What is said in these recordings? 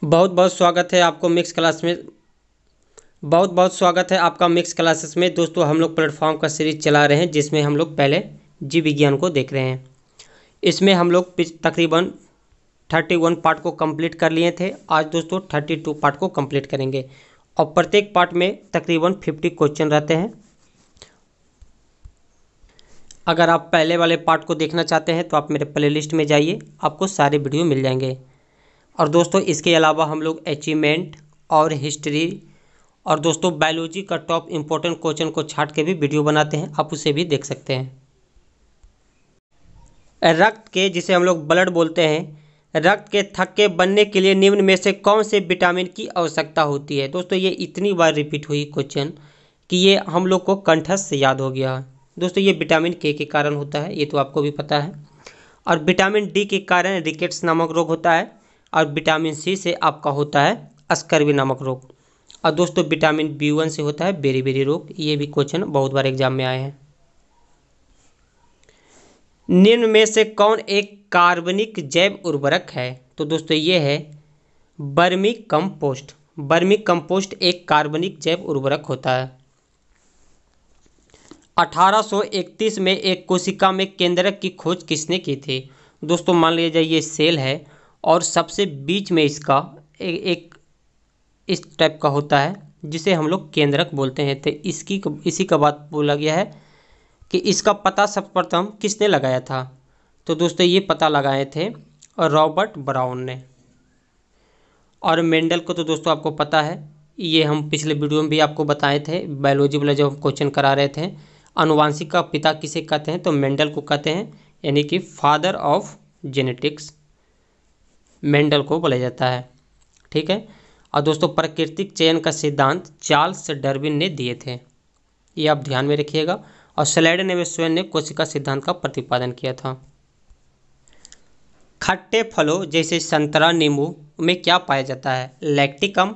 बहुत बहुत स्वागत है आपको मिक्स क्लास में। बहुत बहुत स्वागत है आपका मिक्स क्लासेस में। दोस्तों हम लोग प्लेटफॉर्म का सीरीज चला रहे हैं जिसमें हम लोग पहले जीव विज्ञान को देख रहे हैं। इसमें हम लोग तकरीबन 31 पार्ट को कंप्लीट कर लिए थे। आज दोस्तों 32 पार्ट को कंप्लीट करेंगे और प्रत्येक पार्ट में तकरीबन 50 क्वेश्चन रहते हैं। अगर आप पहले वाले पार्ट को देखना चाहते हैं तो आप मेरे प्लेलिस्ट में जाइए, आपको सारे वीडियो मिल जाएंगे। और दोस्तों इसके अलावा हम लोग अचीवमेंट और हिस्ट्री और दोस्तों बायोलॉजी का टॉप इम्पोर्टेंट क्वेश्चन को छांट के भी वीडियो बनाते हैं, आप उसे भी देख सकते हैं। रक्त के, जिसे हम लोग ब्लड बोलते हैं, रक्त के थक्के बनने के लिए निम्न में से कौन से विटामिन की आवश्यकता होती है। दोस्तों ये इतनी बार रिपीट हुई क्वेश्चन कि ये हम लोग को कंठस्थ याद हो गया। दोस्तों ये विटामिन के कारण होता है, ये तो आपको भी पता है। और विटामिन डी के कारण रिकेट्स नामक रोग होता है। और विटामिन सी से आपका होता है स्कर्वी नामक रोग। और दोस्तों विटामिन B1 से होता है बेरी रोग। ये भी क्वेश्चन बहुत बार एग्जाम में आए हैं। निम्न में से कौन एक कार्बनिक जैव उर्वरक है। तो दोस्तों ये है वर्मी कंपोस्ट। वर्मी कंपोस्ट एक कार्बनिक जैव उर्वरक होता है। 1831 में एक कोशिका में केंद्रक की खोज किसने की थी। दोस्तों मान लीजिए ये सेल है और सबसे बीच में इसका एक इस टाइप का होता है जिसे हम लोग केंद्रक बोलते हैं। तो इसी का बात बोला गया है कि इसका पता सर्वप्रथम किसने लगाया था। तो दोस्तों ये पता लगाए थे रॉबर्ट ब्राउन ने। और मेंडल को तो दोस्तों आपको पता है, ये हम पिछले वीडियो में भी आपको बताए थे, बायोलॉजी वाला जब हम क्वेश्चन करा रहे थे। आनुवांशिक का पिता किसे कहते हैं, तो मेंडल को कहते हैं, यानी कि फादर ऑफ जेनेटिक्स मेंडल को बोला जाता है। ठीक है। और दोस्तों प्राकृतिक चयन का सिद्धांत चार्ल्स डार्विन ने दिए थे, ये आप ध्यान में रखिएगा। और स्लाइडन एवं स्वयं ने कोशिका सिद्धांत का प्रतिपादन किया था। खट्टे फलों जैसे संतरा नींबू में क्या पाया जाता है, लैक्टिक अम्ल,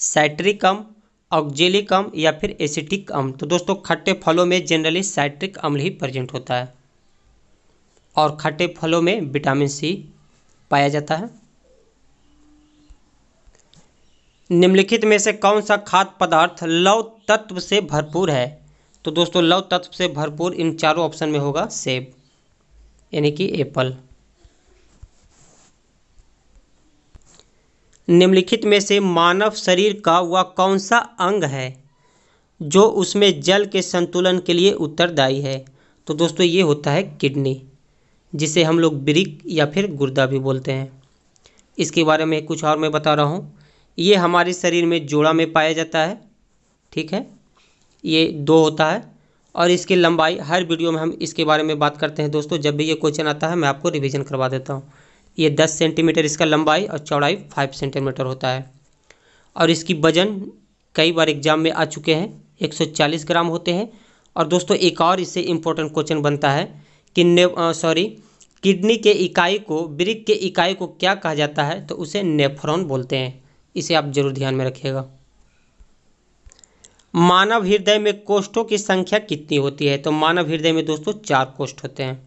साइट्रिक अम्ल, ऑक्जेलिक अम्ल या फिर एसिटिक अम्ल। तो दोस्तों खट्टे फलों में जनरली साइट्रिक अम्ल ही प्रेजेंट होता है और खट्टे फलों में विटामिन सी पाया जाता है। निम्नलिखित में से कौन सा खाद्य पदार्थ लवण तत्व से भरपूर है। तो दोस्तों लवण तत्व से भरपूर इन चारों ऑप्शन में होगा सेब, यानी कि एप्पल। निम्नलिखित में से मानव शरीर का वह कौन सा अंग है जो उसमें जल के संतुलन के लिए उत्तरदायी है। तो दोस्तों ये होता है किडनी, जिसे हम लोग वृक्क या फिर गुर्दा भी बोलते हैं। इसके बारे में कुछ और मैं बता रहा हूँ। ये हमारे शरीर में जोड़ा में पाया जाता है। ठीक है, ये 2 होता है और इसकी लंबाई हर वीडियो में हम इसके बारे में बात करते हैं। दोस्तों जब भी ये क्वेश्चन आता है मैं आपको रिवीजन करवा देता हूँ। ये 10 सेंटीमीटर इसका लंबाई और चौड़ाई 5 सेंटीमीटर होता है। और इसकी वजन कई बार एग्जाम में आ चुके हैं, 140 ग्राम होते हैं। और दोस्तों एक और इससे इम्पोर्टेंट क्वेश्चन बनता है कि किडनी के इकाई को, वृक्क के इकाई को क्या कहा जाता है, तो उसे नेफ्रॉन बोलते हैं। इसे आप जरूर ध्यान में रखिएगा। मानव हृदय में कोष्ठों की संख्या कितनी होती है। तो मानव हृदय में दोस्तों 4 कोष्ठ होते हैं।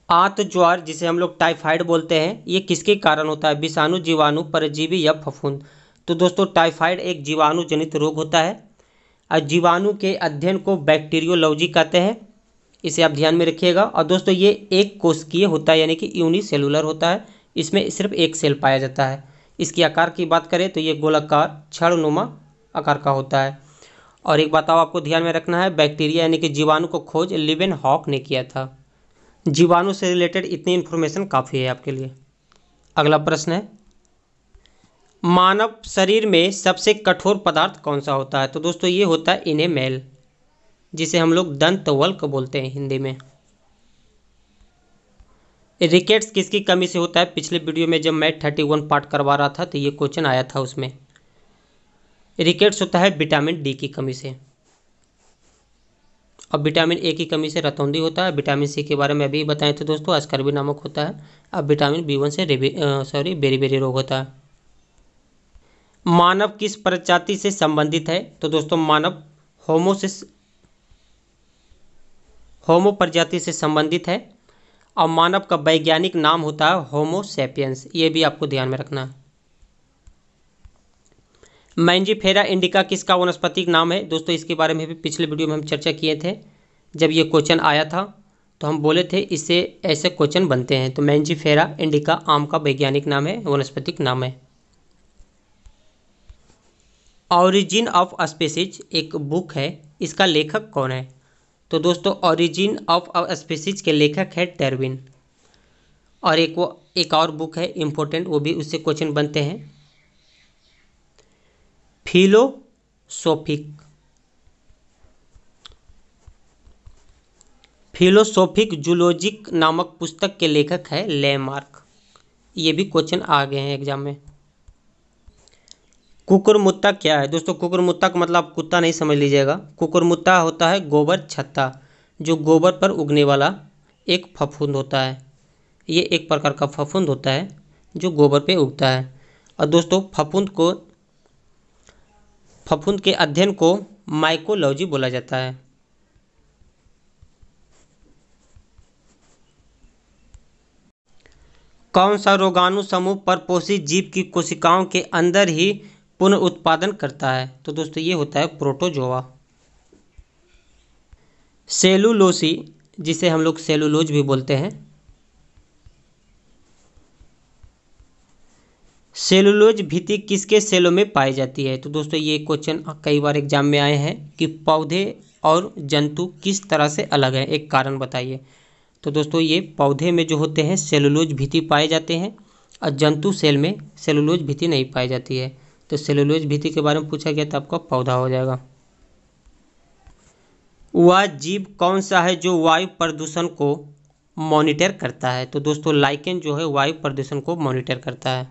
आंत ज्वार, जिसे हम लोग टाइफाइड बोलते हैं, ये किसके कारण होता है, विषाणु, जीवाणु, परजीवी या फफूंद। तो दोस्तों टाइफाइड एक जीवाणु जनित रोग होता है और जीवाणु के अध्ययन को बैक्टीरियोलॉजी कहते हैं। इसे आप ध्यान में रखिएगा। और दोस्तों ये एक कोशिकीय होता है, यानी कि यूनिसेलुलर होता है। इसमें सिर्फ एक सेल पाया जाता है। इसकी आकार की बात करें तो ये गोलाकार छड़नुमा आकार का होता है। और एक बात आपको ध्यान में रखना है, बैक्टीरिया यानी कि जीवाणु को खोज लिवेनहॉक ने किया था। जीवाणु से रिलेटेड इतनी इन्फॉर्मेशन काफ़ी है आपके लिए। अगला प्रश्न है, मानव शरीर में सबसे कठोर पदार्थ कौन सा होता है। तो दोस्तों ये होता है इनेमेल, जिसे हम लोग दंतवल्क बोलते हैं हिंदी में। रिकेट्स किसकी कमी से होता है। पिछले वीडियो में जब मैं 31 पार्ट करवा रहा था तो ये क्वेश्चन आया था, उसमें रिकेट्स होता है विटामिन डी की कमी से। अब विटामिन ए की कमी से रतौंधी होता है। विटामिन सी के बारे में अभी बताए थे दोस्तों, स्कर्वी नामक होता है। अब विटामिन B1 से बेरी रोग होता है। मानव किस प्रजाति से संबंधित है। तो दोस्तों मानव होमो प्रजाति से संबंधित है। और मानव का वैज्ञानिक नाम होता है होमो सैपियंस, ये भी आपको ध्यान में रखना है। मैंजीफेरा इंडिका किसका वनस्पतिक नाम है? दोस्तों इसके बारे में भी पिछले वीडियो में हम चर्चा किए थे। जब ये क्वेश्चन आया था तो हम बोले थे इससे ऐसे क्वेश्चन बनते हैं। तो मैंजीफेरा इंडिका आम का वैज्ञानिक नाम है, वनस्पतिक नाम है। ऑरिजिन ऑफ स्पीसीज एक बुक है, इसका लेखक कौन है? तो दोस्तों ऑरिजिन ऑफ स्पीसीज के लेखक है डार्विन। और एक और बुक है इम्पोर्टेंट, वो भी उससे क्वेश्चन बनते हैं, फिलोसोफिक जूलॉजिक नामक पुस्तक के लेखक है लेमार्क। ये भी क्वेश्चन आ गए हैं एग्जाम में। कुकुरमुत्ता क्या है? दोस्तों कुकुरमुत्ता का मतलब कुत्ता नहीं समझ लीजिएगा। कुकुरमुत्ता होता है गोबर छत्ता, जो गोबर पर उगने वाला एक फफूंद होता है। ये एक प्रकार का फफूंद होता है जो गोबर पे उगता है। और दोस्तों फफूंद के अध्ययन को माइकोलॉजी बोला जाता है। कौन सा रोगाणु समूह परपोषी जीव की कोशिकाओं के अंदर ही पुनरुत्पादन करता है? तो दोस्तों ये होता है प्रोटोजोआ। सेलुलोसी, जिसे हम लोग सेलुलोज भी बोलते हैं, सेलुलोज भित्ति किसके सेलों में पाई जाती है? तो दोस्तों ये क्वेश्चन कई बार एग्जाम में आए हैं कि पौधे और जंतु किस तरह से अलग हैं, एक कारण बताइए। तो दोस्तों ये पौधे में जो होते हैं सेलुलोज भित्ति पाए जाते हैं और जंतु सेल में सेलुलोज भित्ति नहीं पाई जाती है। तो सेलुलोज भित्ति के बारे में पूछा गया तो आपका पौधा हो जाएगा। वह जीव कौन सा है जो वायु प्रदूषण को मॉनिटर करता है? तो दोस्तों लाइकेन जो है वायु प्रदूषण को मॉनिटर करता है।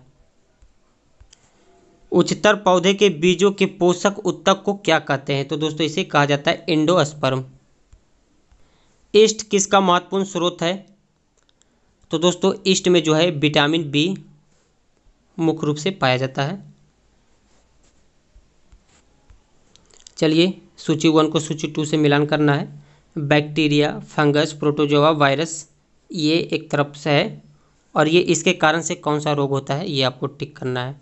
उच्चतर पौधे के बीजों के पोषक ऊतक को क्या कहते हैं? तो दोस्तों इसे कहा जाता है एंडोस्पर्म। ईस्ट किसका महत्वपूर्ण स्रोत है? तो दोस्तों ईस्ट में जो है विटामिन बी मुख्य रूप से पाया जाता है। चलिए सूची 1 को सूची 2 से मिलान करना है। बैक्टीरिया, फंगस, प्रोटोजोआ, वायरस, ये एक तरफ से है और ये इसके कारण से कौन सा रोग होता है ये आपको टिक करना है।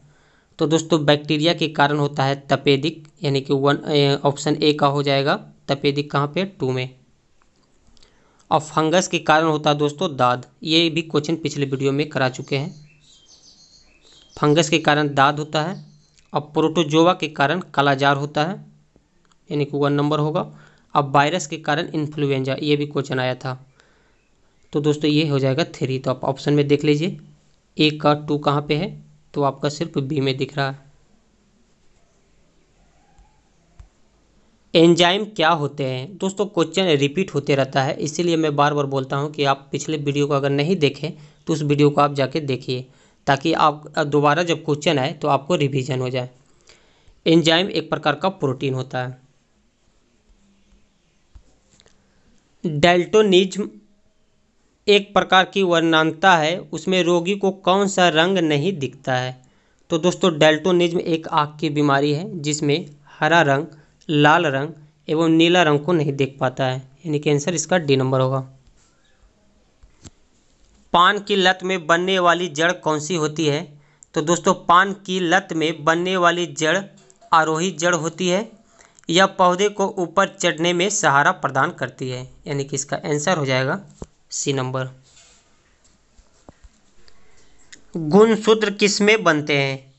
तो दोस्तों बैक्टीरिया के कारण होता है तपेदिक, यानी कि ऑप्शन ए का हो जाएगा। तपेदिक कहाँ पे? 2 में। और फंगस के कारण होता है दोस्तों दाद, ये भी क्वेश्चन पिछले वीडियो में करा चुके हैं। फंगस के कारण दाद होता है और प्रोटोजोआ के कारण कालाजार होता है, यानी कि 1 नंबर होगा। अब वायरस के कारण इन्फ्लुएंजा, ये भी क्वेश्चन आया था। तो दोस्तों ये हो जाएगा 3। तो आप ऑप्शन में देख लीजिए ए का 2 कहाँ पे है? तो आपका सिर्फ बी में दिख रहा है। एंजाइम क्या होते हैं? दोस्तों क्वेश्चन रिपीट होते रहता है, इसीलिए मैं बार बार बोलता हूं कि आप पिछले वीडियो को अगर नहीं देखें तो उस वीडियो को आप जाके देखिए, ताकि आप दोबारा जब क्वेश्चन आए तो आपको रिवीजन हो जाए। एंजाइम एक प्रकार का प्रोटीन होता है। डैल्टोनिज्म एक प्रकार की वर्णांतता है, उसमें रोगी को कौन सा रंग नहीं दिखता है? तो दोस्तों डैल्टोनिज्म एक आँख की बीमारी है जिसमें हरा रंग, लाल रंग एवं नीला रंग को नहीं देख पाता है, यानी कि आंसर इसका डी नंबर होगा। पान की लत में बनने वाली जड़ कौन सी होती है? तो दोस्तों पान की लत में बनने वाली जड़ आरोही जड़ होती है। यह पौधे को ऊपर चढ़ने में सहारा प्रदान करती है, यानी कि इसका आंसर हो जाएगा सी नंबर। गुणसूत्र किसमें बनते हैं?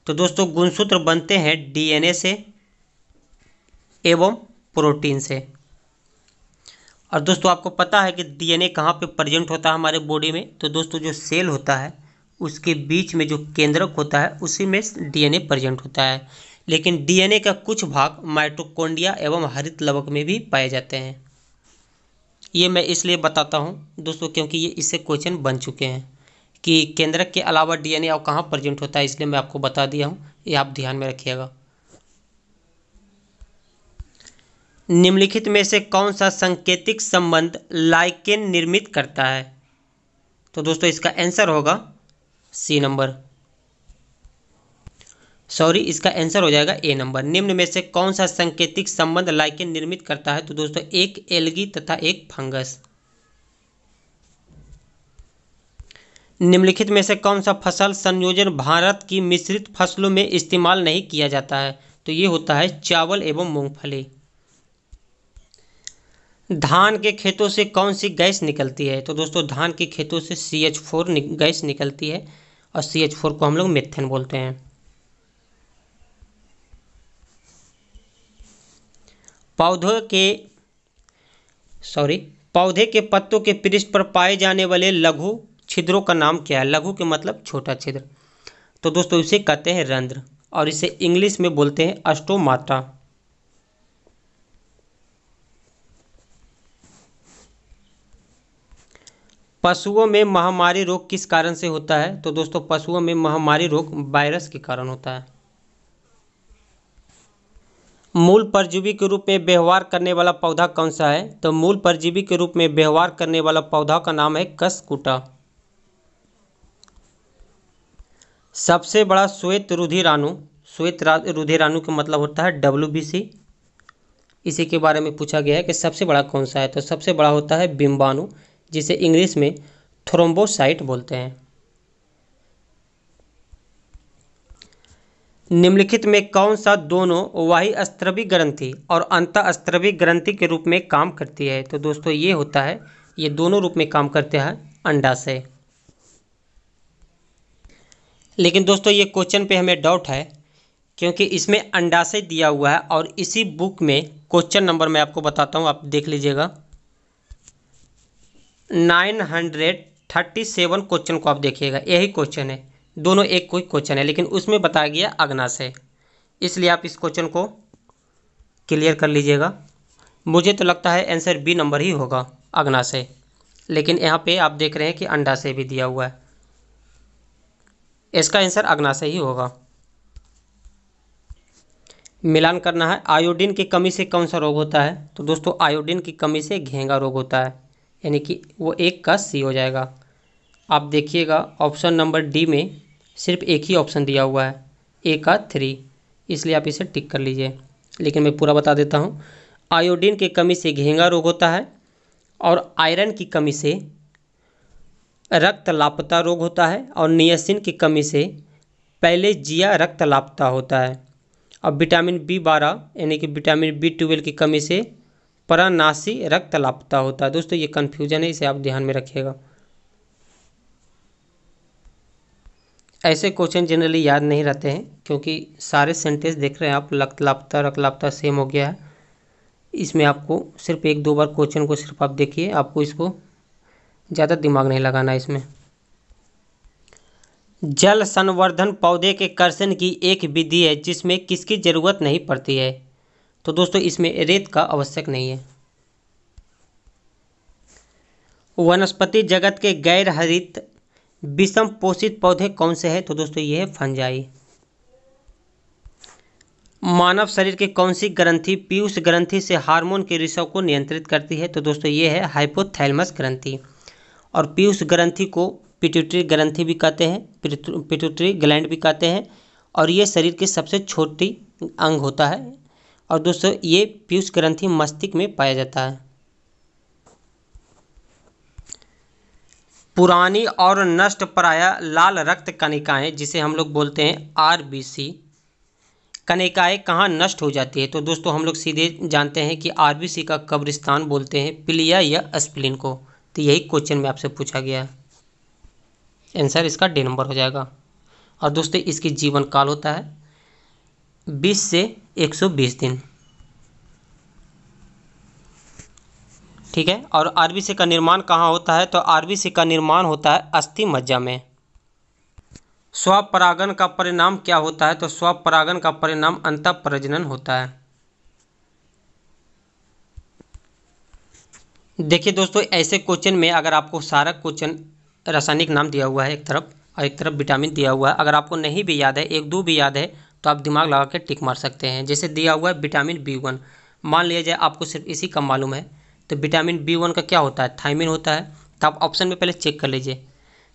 तो दोस्तों गुणसूत्र बनते हैं डीएनए से एवं प्रोटीन से। और दोस्तों आपको पता है कि डीएनए कहाँ पे प्रेजेंट होता है हमारे बॉडी में? तो दोस्तों जो सेल होता है उसके बीच में जो केंद्रक होता है उसी में डीएनए प्रेजेंट होता है। लेकिन डीएनए का कुछ भाग माइटोकॉन्ड्रिया एवं हरित लवक में भी पाए जाते हैं। ये मैं इसलिए बताता हूँ दोस्तों क्योंकि ये इससे क्वेश्चन बन चुके हैं कि केंद्रक के अलावा डीएनए और कहाँ प्रेजेंट होता है, इसलिए मैं आपको बता दिया हूँ, ये आप ध्यान में रखिएगा। निम्नलिखित में से कौन सा सांकेतिक संबंध लाइकेन निर्मित करता है? तो दोस्तों इसका आंसर होगा सी नंबर, इसका आंसर हो जाएगा ए नंबर। निम्न में से कौन सा सांकेतिक संबंध लाइकेन निर्मित करता है? तो दोस्तों एक एल्गी तथा एक फंगस। निम्नलिखित में से कौन सा फसल संयोजन भारत की मिश्रित फसलों में इस्तेमाल नहीं किया जाता है? तो ये होता है चावल एवं मूंगफली। धान के खेतों से कौन सी गैस निकलती है? तो दोस्तों धान के खेतों से CH4 गैस निकलती है और CH4 को हम लोग मीथेन बोलते हैं। पौधे के पत्तों के पृष्ठ पर पाए जाने वाले लघु छिद्रों का नाम क्या है? लघु के मतलब छोटा छिद्र। तो दोस्तों इसे कहते हैं रंध्र और इसे इंग्लिश में बोलते हैं अस्टोमाटा। पशुओं में महामारी रोग किस कारण से होता है? तो दोस्तों पशुओं में महामारी रोग वायरस के कारण होता है। मूल परजीवी के रूप में व्यवहार करने वाला पौधा कौन सा है? तो मूल परजीवी के रूप में व्यवहार करने वाला पौधा का नाम है कसकुटा। सबसे बड़ा श्वेत रुधिराणु, श्वेत रुधिराणु का मतलब होता है WBC। इसी के बारे में पूछा गया है कि सबसे बड़ा कौन सा है? तो सबसे बड़ा होता है बिंबाणु, जिसे इंग्लिश में थ्रोम्बोसाइट बोलते हैं। निम्नलिखित में कौन सा दोनों बाह्यस्त्रवी ग्रंथि और अंतःस्त्रवी ग्रंथि के रूप में काम करती है? तो दोस्तों ये होता है, ये दोनों रूप में काम करते हैं अंडाशय। लेकिन दोस्तों ये क्वेश्चन पे हमें डाउट है क्योंकि इसमें अंडाशय दिया हुआ है और इसी बुक में क्वेश्चन नंबर मैं आपको बताता हूँ, आप देख लीजिएगा। 937 क्वेश्चन को आप देखिएगा, यही क्वेश्चन है, दोनों एक कोई क्वेश्चन है, लेकिन उसमें बताया गया अग्नाशय। इसलिए आप इस क्वेश्चन को क्लियर कर लीजिएगा। मुझे तो लगता है आंसर बी नंबर ही होगा, अग्नाशय, लेकिन यहाँ पे आप देख रहे हैं कि अंडाशय भी दिया हुआ है। इसका आंसर अग्नाशय ही होगा। मिलान करना है। आयोडीन की कमी से कौन सा रोग होता है? तो दोस्तों आयोडीन की कमी से घेंगा रोग होता है, यानी कि वो 1 का C हो जाएगा। आप देखिएगा ऑप्शन नंबर डी में सिर्फ एक ही ऑप्शन दिया हुआ है, A का 3, इसलिए आप इसे टिक कर लीजिए। लेकिन मैं पूरा बता देता हूँ। आयोडीन की कमी से घेंगा रोग होता है और आयरन की कमी से रक्तलापता रोग होता है और नियासिन की कमी से पैलेजिया रक्तलापता होता है और विटामिन B12 यानी कि विटामिन B12 की कमी से परानासी रक्तलापता होता है। दोस्तों ये कन्फ्यूजन है, इसे आप ध्यान में रखिएगा। ऐसे क्वेश्चन जनरली याद नहीं रहते हैं क्योंकि सारे सेंटेंस देख रहे हैं आप, रक्तलापता रक्तलापता सेम हो गया है। इसमें आपको सिर्फ 1-2 बार क्वेश्चन को सिर्फ आप देखिए, आपको इसको ज़्यादा दिमाग नहीं लगाना है इसमें। जल संवर्धन पौधे के कर्षण की एक विधि है जिसमें किसकी ज़रूरत नहीं पड़ती है? तो दोस्तों इसमें रेत का आवश्यक नहीं है। वनस्पति जगत के गैर हरित विषम पोषित पौधे कौन से हैं? तो दोस्तों ये है फंजाई। मानव शरीर की कौन सी ग्रंथि पीयूष ग्रंथि से हार्मोन के रिसाव को नियंत्रित करती है? तो दोस्तों ये है हाइपोथैलेमस ग्रंथि। और पीयूष ग्रंथि को पिट्यूटरी ग्रंथि भी कहते हैं, पिट्यूटरी ग्लैंड भी कहते हैं, और ये शरीर की सबसे छोटी अंग होता है। और दोस्तों ये पीयूष ग्रंथि मस्तिष्क में पाया जाता है। पुरानी और नष्ट प्राय लाल रक्त कणिकाएं, जिसे हम लोग बोलते हैं RBC कणिकाएं, कहाँ नष्ट हो जाती है? तो दोस्तों हम लोग सीधे जानते हैं कि RBC का कब्रिस्तान बोलते हैं पिलिया या स्प्लीन को। तो यही क्वेश्चन में आपसे पूछा गया है, आंसर इसका D नंबर हो जाएगा। और दोस्तों इसकी जीवन काल होता है 20 से 120 दिन, ठीक है। और RBC का निर्माण कहाँ होता है? तो RBC का निर्माण होता है अस्थि मज्जा में। स्वपरागन का परिणाम क्या होता है? तो स्वपरागन का परिणाम अंतःप्रजनन होता है। देखिए दोस्तों ऐसे क्वेश्चन में अगर आपको सारा क्वेश्चन रासायनिक नाम दिया हुआ है एक तरफ और एक तरफ विटामिन दिया हुआ है, अगर आपको नहीं भी याद है, 1-2 भी याद है, तो आप दिमाग लगा के टिक मार सकते हैं। जैसे दिया हुआ है विटामिन B1, मान लिया जाए आपको सिर्फ इसी का मालूम है, तो विटामिन B1 का क्या होता है? थायमिन होता है। तो आप ऑप्शन में पहले चेक कर लीजिए।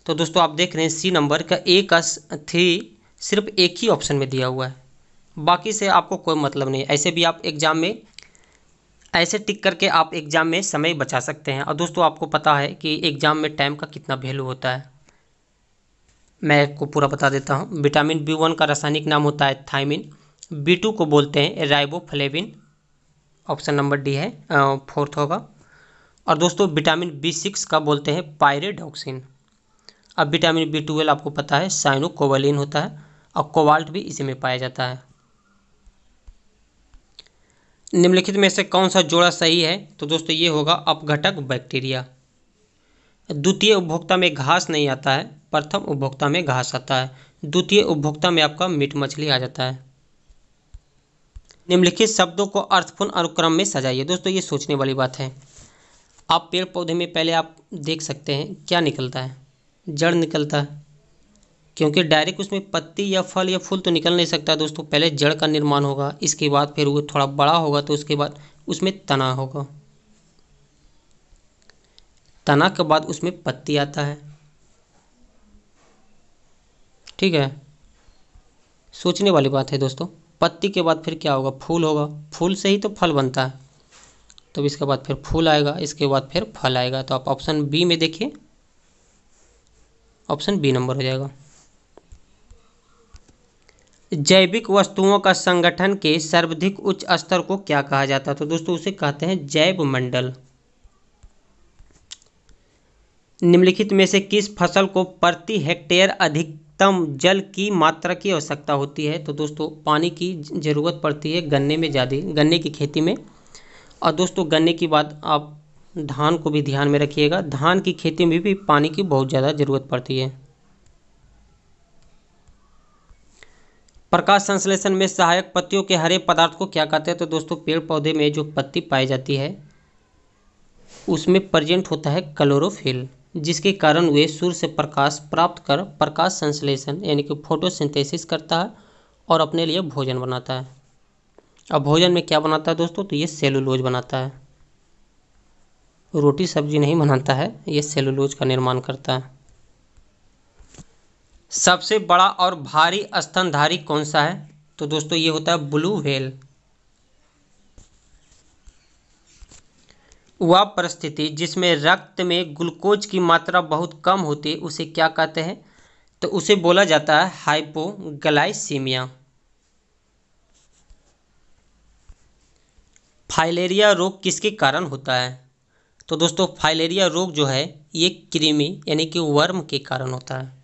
तो दोस्तों आप देख रहे हैं C नंबर का A का 3 सिर्फ एक ही ऑप्शन में दिया हुआ है, बाकी से आपको कोई मतलब नहीं। ऐसे भी आप एग्जाम में ऐसे टिक करके आप एग्ज़ाम में समय बचा सकते हैं। और दोस्तों आपको पता है कि एग्ज़ाम में टाइम का कितना वैल्यू होता है। मैं आपको पूरा बता देता हूँ। विटामिन B1 का रासायनिक नाम होता है थायमिन। B2 को बोलते हैं राइबोफ्लेविन, ऑप्शन नंबर डी है, फोर्थ होगा। और दोस्तों विटामिन B6 का बोलते हैं पायरिडॉक्सिन। अब विटामिन B12 आपको पता है साइनोकोबालिन होता है, और कोबाल्ट भी इसी में पाया जाता है। निम्नलिखित में से कौन सा जोड़ा सही है? तो दोस्तों ये होगा अपघटक बैक्टीरिया। द्वितीय उपभोक्ता में घास नहीं आता है, प्रथम उपभोक्ता में घास आता है। द्वितीय उपभोक्ता में आपका मीट मछली आ जाता है। निम्नलिखित शब्दों को अर्थपूर्ण अनुक्रम में सजाइए। दोस्तों ये सोचने वाली बात है। आप पेड़ पौधे में पहले आप देख सकते हैं क्या निकलता है, जड़ निकलता है, क्योंकि डायरेक्ट उसमें पत्ती या फल या फूल तो निकल नहीं सकता दोस्तों। पहले जड़ का निर्माण होगा, इसके बाद फिर वो थोड़ा बड़ा होगा तो उसके बाद उसमें तना होगा, तना के बाद उसमें पत्ती आता है। ठीक है, सोचने वाली बात है दोस्तों। पत्ती के बाद फिर क्या होगा? फूल होगा, फूल से ही तो फल बनता है, तो इसके बाद फिर फूल आएगा, इसके बाद फिर फल आएगा। तो आप ऑप्शन बी में देखिए, ऑप्शन बी नंबर हो जाएगा। जैविक वस्तुओं का संगठन के सर्वाधिक उच्च स्तर को क्या कहा जाता है? तो दोस्तों उसे कहते हैं जैव मंडल। निम्नलिखित में से किस फसल को प्रति हेक्टेयर अधिकतम जल की मात्रा की आवश्यकता होती है? तो दोस्तों पानी की ज़रूरत पड़ती है गन्ने में ज़्यादा, गन्ने की खेती में। और दोस्तों गन्ने की बात आप धान को भी ध्यान में रखिएगा, धान की खेती में भी पानी की बहुत ज़्यादा ज़रूरत पड़ती है। प्रकाश संश्लेषण में सहायक पत्तियों के हरे पदार्थ को क्या कहते हैं? तो दोस्तों पेड़ पौधे में जो पत्ती पाई जाती है उसमें प्रेजेंट होता है क्लोरोफिल, जिसके कारण वे सूर्य से प्रकाश प्राप्त कर प्रकाश संश्लेषण यानी कि फोटोसिंथेसिस करता है और अपने लिए भोजन बनाता है। अब भोजन में क्या बनाता है दोस्तों? तो ये सेलुलोज बनाता है, रोटी सब्जी नहीं बनाता है, ये सेलुलोज का निर्माण करता है। सबसे बड़ा और भारी स्तनधारी कौन सा है? तो दोस्तों ये होता है ब्लू व्हेल। वह परिस्थिति जिसमें रक्त में ग्लूकोज की मात्रा बहुत कम होती है उसे क्या कहते हैं? तो उसे बोला जाता है हाइपोग्लाइसीमिया। फाइलेरिया रोग किसके कारण होता है? तो दोस्तों फाइलेरिया रोग जो है ये कृमि यानी कि वर्म के कारण होता है।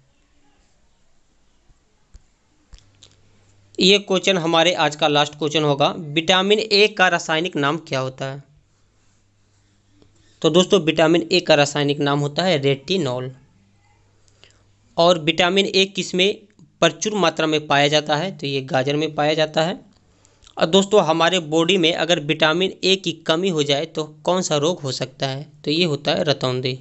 ये क्वेश्चन हमारे आज का लास्ट क्वेश्चन होगा। विटामिन ए का रासायनिक नाम क्या होता है? तो दोस्तों विटामिन ए का रासायनिक नाम होता है रेटिनॉल। और विटामिन ए किसमें प्रचुर मात्रा में पाया जाता है? तो ये गाजर में पाया जाता है। और दोस्तों हमारे बॉडी में अगर विटामिन ए की कमी हो जाए तो कौन सा रोग हो सकता है? तो ये होता है रतौंधी।